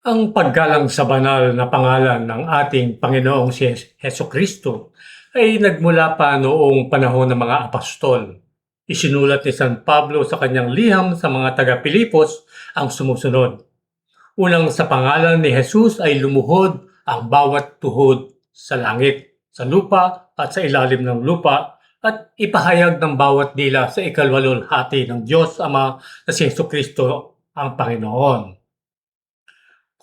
Ang paggalang sa banal na pangalan ng ating Panginoong si Hesukristo ay nagmula pa noong panahon ng mga apostol. Isinulat ni San Pablo sa kanyang liham sa mga taga-Pilipos ang sumusunod. Unang sa pangalan ni Jesus ay lumuhod ang bawat tuhod sa langit, sa lupa at sa ilalim ng lupa at ipahayag ng bawat dila sa ikalwalong hati ng Diyos Ama na si Hesukristo ang Panginoon.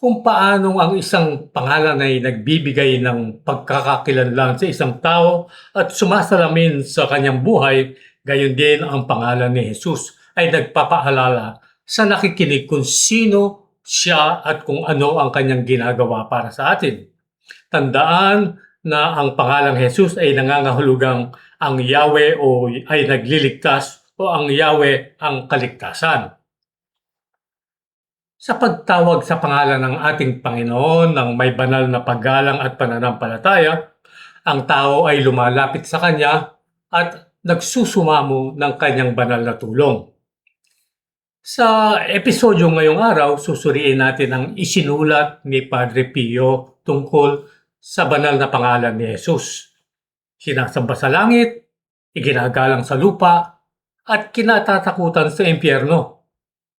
Kung paano ang isang pangalan ay nagbibigay ng pagkakakilanlan sa isang tao at sumasalamin sa kanyang buhay, gayon din ang pangalan ni Jesus ay nagpapaalala sa nakikinig kung sino siya at kung ano ang kanyang ginagawa para sa atin. Tandaan na ang pangalang Jesus ay nangangahulugang ang Yahweh o ay nagliligtas o ang Yahweh ang kaligtasan. Sa pagtawag sa pangalan ng ating Panginoon ng may banal na paggalang at pananampalataya, ang tao ay lumalapit sa Kanya at nagsusumamo ng Kanyang banal na tulong. Sa episodyo ngayong araw, susuriin natin ang isinulat ni Padre Pio tungkol sa banal na pangalan ni Jesus. Sinasamba sa langit, iginagalang sa lupa, at kinatatakutan sa impyerno.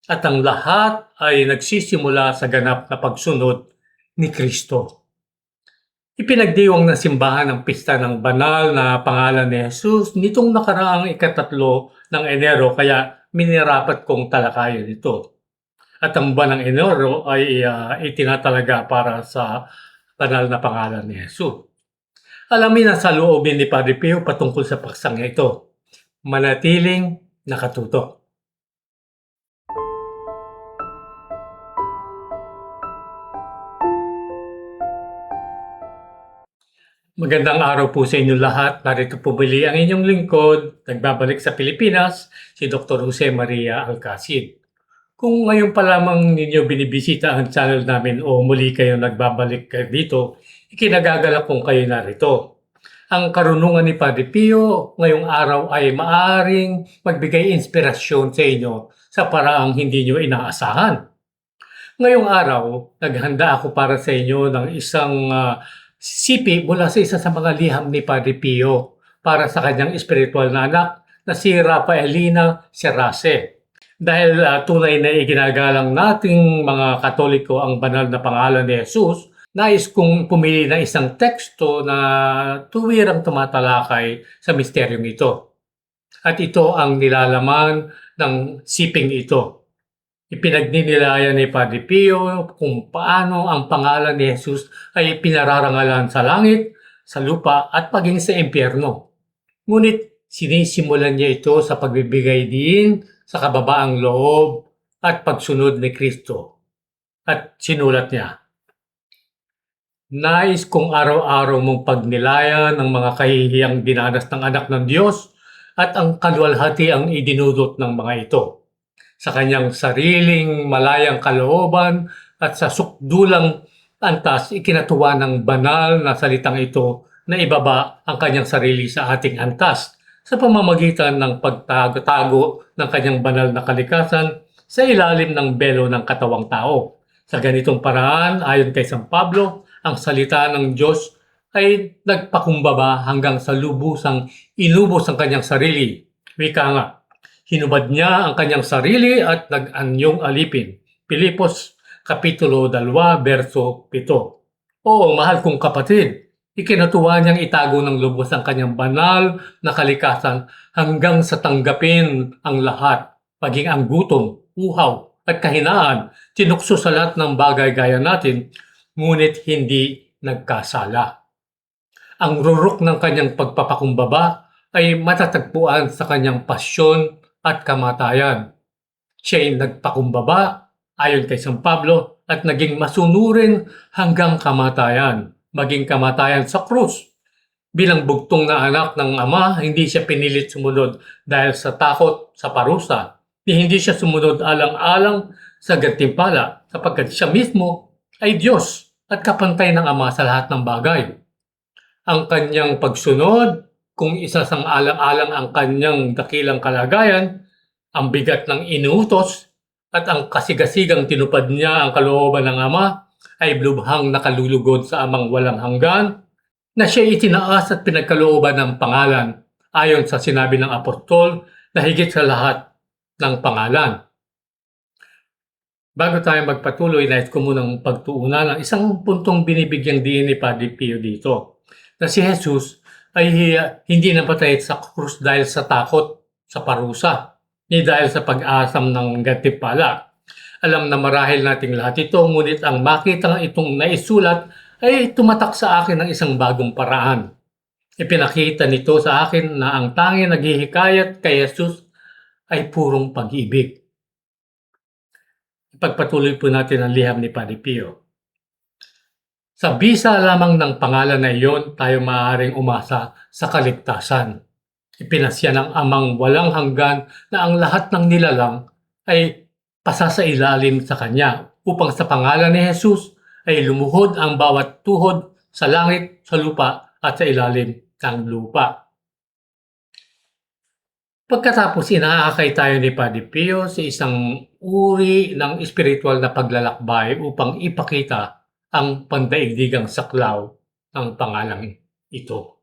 At ang lahat ay nagsisimula sa ganap na pagsunod ni Kristo. Ipinagdiwang na simbahan ang pista ng banal na pangalan ni Jesus nitong nakaraang ikatatlo ng Enero kaya minirapat kong talakayin ito. At ang buwan ng Enero ay itinatalaga para sa banal na pangalan ni Jesus. Alamin ang saloobin ni Padre Pio patungkol sa paksang ito. Manatiling nakatutok. Magandang araw po sa inyo lahat. Narito po muli ang inyong lingkod, nagbabalik sa Pilipinas, si Dr. Jose Maria Alcacid. Kung ngayon pa lamang ninyo binibisita ang channel namin o muli kayo nagbabalik dito, ikinagagalak kong kayo narito. Ang karunungan ni Padre Pio ngayong araw ay maaaring magbigay inspirasyon sa inyo sa paraang hindi nyo inaasahan. Ngayong araw, naghanda ako para sa inyo ng isang sipi mula sa isa sa mga liham ni Padre Pio para sa kanyang espiritual na anak na si Rafaelina Serase. Dahil tunay na iginagalang nating mga Katoliko ang banal na pangalan ni Jesus, nais kong pumili ng isang teksto na tuwirang tumatalakay sa misteryong ito. At ito ang nilalaman ng siping ito. Ipinagninilayan ni Padre Pio kung paano ang pangalan ni Jesus ay pinararangalan sa langit, sa lupa at paging sa impyerno. Ngunit sinisimulan niya ito sa pagbibigay din sa kababaang loob at pagsunod ni Kristo. At sinulat niya, nais kong araw-araw mong pagnilayan ang mga kahihiyang dinanas ng anak ng Diyos at ang kaluwalhati ang idinudot ng mga ito. Sa kanyang sariling malayang kalooban at sa sukdulang antas, ikinatuwa ng banal na salitang ito na ibaba ang kanyang sarili sa ating antas sa pamamagitan ng pagtago ng kanyang banal na kalikasan sa ilalim ng belo ng katawang tao. Sa ganitong paraan, ayon kay San Pablo, ang salita ng Diyos ay nagpakumbaba hanggang sa lubusang inubos ang kanyang sarili. Wika nga, hinubad niya ang kanyang sarili at nag-anyong alipin. Pilipos, Kapitulo 2, Verso 7. Oo, mahal kong kapatid, ikinatuwa niyang itago ng lubos ang kanyang banal na kalikasan hanggang sa tanggapin ang lahat, paging ang gutom, uhaw at kahinaan, tinukso sa lahat ng bagay gaya natin, ngunit hindi nagkasala. Ang rurok ng kanyang pagpapakumbaba ay matatagpuan sa kanyang pasyon at kamatayan. Siya ay nagpakumbaba ayon kay San Pablo at naging masunurin hanggang kamatayan, maging kamatayan sa krus. Bilang bugtong na anak ng Ama, hindi siya pinilit sumunod dahil sa takot sa parusa. Hindi siya sumunod alang-alang sa gantimpala sapagkat siya mismo ay Diyos at kapantay ng Ama sa lahat ng bagay. Ang kanyang pagsunod, kung isasang alang-alang ang kanyang dakilang kalagayan, ang bigat ng inuutos at ang kasigasigang tinupad niya ang kalooban ng Ama ay lubhang nakalulugod sa amang walang hanggan, na siya itinaas at pinagkalooban ng pangalan ayon sa sinabi ng apostol na higit sa lahat ng pangalan. Bago tayo magpatuloy, nais ko munang pagtuunan ng isang puntong binibigyang diin ni Padre Pio dito, na si Jesus ay hindi napatay sa krus dahil sa takot sa parusa, ni dahil sa pag-asam ng gantimpala. Alam na marahil nating lahat ito, ngunit ang makita itong naisulat ay tumatak sa akin ng isang bagong paraan. Ipinakita nito sa akin na ang tanging naghihikayat kay Jesus ay purong pag-ibig. Ipagpatuloy po natin ang liham ni Padre Pio. Sa bisa lamang ng pangalan na iyon, tayo maaaring umasa sa kaligtasan. Ipinasya ng amang walang hanggan na ang lahat ng nilalang ay pasasailalim sa Kanya upang sa pangalan ni Jesus ay lumuhod ang bawat tuhod sa langit, sa lupa at sa ilalim ng lupa. Pagkatapos inaakay tayo ni Padre Pio sa isang uri ng espiritual na paglalakbay upang ipakita ang pandaigdigang saklaw ng pangalang ito.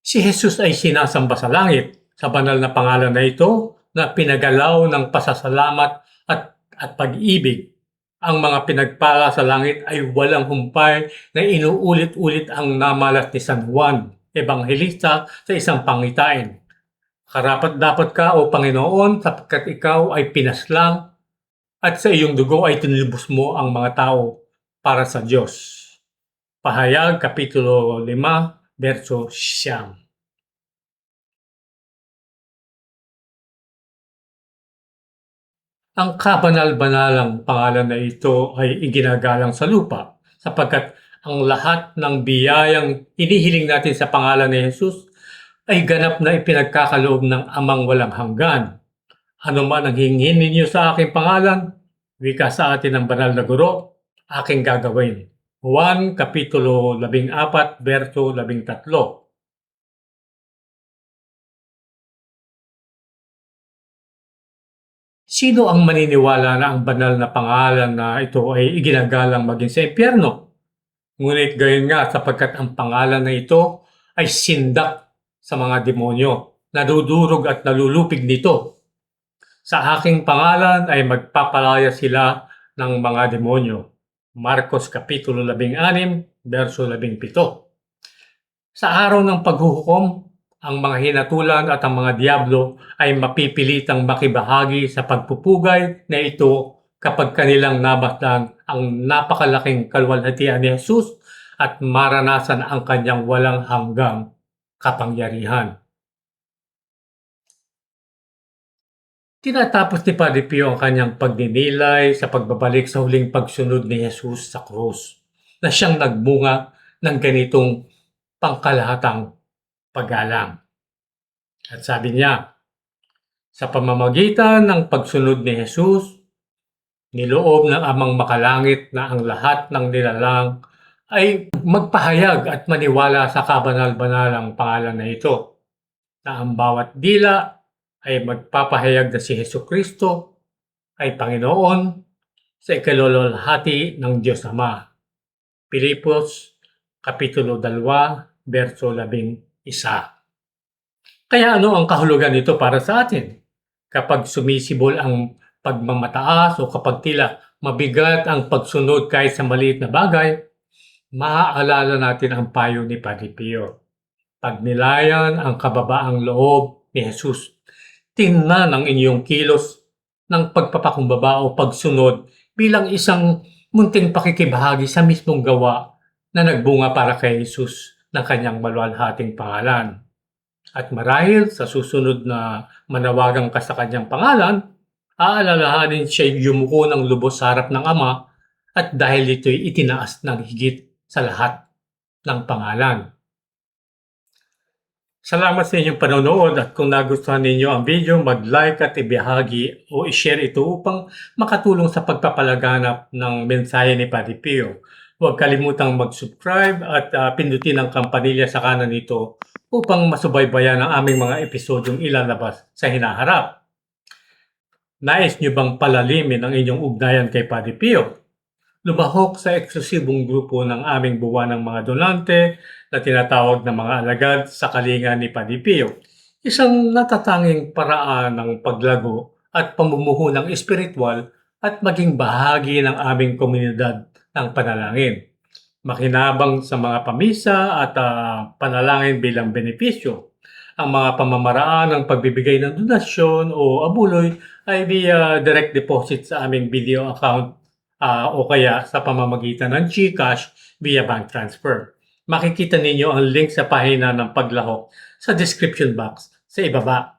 Si Jesus ay sinasamba sa langit sa banal na pangalan na ito na pinagalaw ng pasasalamat at pag-ibig. Ang mga pinagpala sa langit ay walang humpay na inuulit-ulit ang namalas ni San Juan, Ebanghelista sa isang pangitain. Karapat-dapat ka o Panginoon sapagkat ikaw ay pinaslang at sa iyong dugo ay tinilubos mo ang mga tao para sa Diyos. Pahayag, Kapitulo 5, Verso 9. Ang kabanal-banalang pangalan na ito ay iginagalang sa lupa sapagkat ang lahat ng biyayang hinihiling natin sa pangalan ni Jesus ay ganap na ipinagkakaloob ng Amang walang hanggan. Ano man ang hingin ninyo sa aking pangalan, wika sa atin ng banal na guro, aking gagawin. Juan Kapitulo 14, Verso 13. Sino ang maniniwala na ang banal na pangalan na ito ay iginagalang maging sa impyerno? Ngunit gayon nga sapagkat ang pangalan na ito ay sindak sa mga demonyo, nadudurog at nalulupig nito. Sa aking pangalan ay magpapalaya sila ng mga demonyo. Marcos Kapitulo 16, Verso 17. Sa araw ng paghuhukom, ang mga hinatulan at ang mga diablo ay mapipilitang makibahagi sa pagpupugay na ito kapag kanilang namasdan ang napakalaking kaluwalhatian ni Jesus at maranasan ang kanyang walang hanggang kapangyarihan. Tinatapos ni Padre Pio ang kanyang pagninilay sa pagbabalik sa huling pagsunod ni Jesus sa krus na siyang nagbunga ng ganitong pangkalahatang paggalang. At sabi niya, sa pamamagitan ng pagsunod ni Jesus, niloob ng Amang Makalangit na ang lahat ng nilalang ay magpahayag at maniwala sa kabanal-banalang pangalan na ito, na ang bawat dila ay magpapahayag na si Jesucristo ay Panginoon sa ikalulwalhati ng Diyos Ama. Pilipos, Kapitulo 2, Verso 11. Kaya ano ang kahulugan nito para sa atin? Kapag sumisibol ang pagmamataas o kapag tila mabigat ang pagsunod kahit sa maliit na bagay, maaalala natin ang payo ni Padre Pio. Pagnilayan ang kababaang loob ni Jesus. Tingnan ang inyong kilos ng pagpapakumbaba o pagsunod bilang isang munting pakikibahagi sa mismong gawa na nagbunga para kay Jesus ng kanyang maluwalhating pangalan. At marahil sa susunod na manawagan ka sa kanyang pangalan, aalalahanin siya yumuko ng lubos sa harap ng Ama at dahil ito'y itinaas ng higit sa lahat ng pangalan. Salamat sa inyong panonood at kung nagustuhan ninyo ang video, mag-like at ibahagi o i-share ito upang makatulong sa pagpapalaganap ng mensahe ni Padre Pio. Huwag kalimutang mag-subscribe at pindutin ang kampanilya sa kanan nito upang masubaybayan ang aming mga episodyong ilalabas sa hinaharap. Nais niyo bang palalimin ang inyong ugnayan kay Padre Pio? Lumahok sa eksklusibong grupo ng aming buwanang mga donante na tinatawag na mga alagad sa kalinga ni Padre Pio. Isang natatanging paraan ng paglago at pamumuho ng espiritual at maging bahagi ng aming komunidad ng panalangin. Makinabang sa mga pamisa at panalangin bilang benepisyo. Ang mga pamamaraan ng pagbibigay ng donasyon o abuloy ay via direct deposit sa aming video account o kaya sa pamamagitan ng GCash via bank transfer. Makikita ninyo ang link sa pahina ng paglahok sa description box sa ibaba.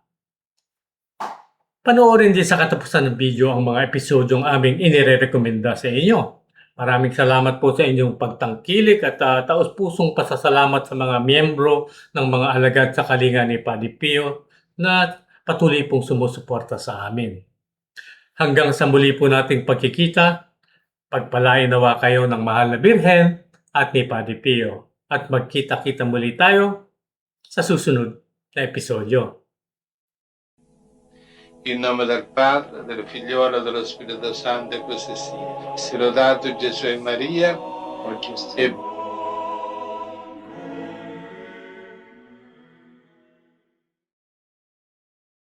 Panoorin din sa katapusan ng video ang mga episodyong aming inirerekomenda sa inyo. Maraming salamat po sa inyong pagtangkilik at taos-pusong pasasalamat sa mga miyembro ng mga alagad sa kalinga ni Padre Pio na patuloy pong sumusuporta sa amin. Hanggang sa muli po nating pagkikita, pagpalain nawa kayo ng mahal na Birhen at ni Padre Pio at magkita-kita muli tayo sa susunod na episodyo. In nome del Padre, del Figliolo e dello Spirito Santo, e così sia. Sia lodato Gesù e Maria, e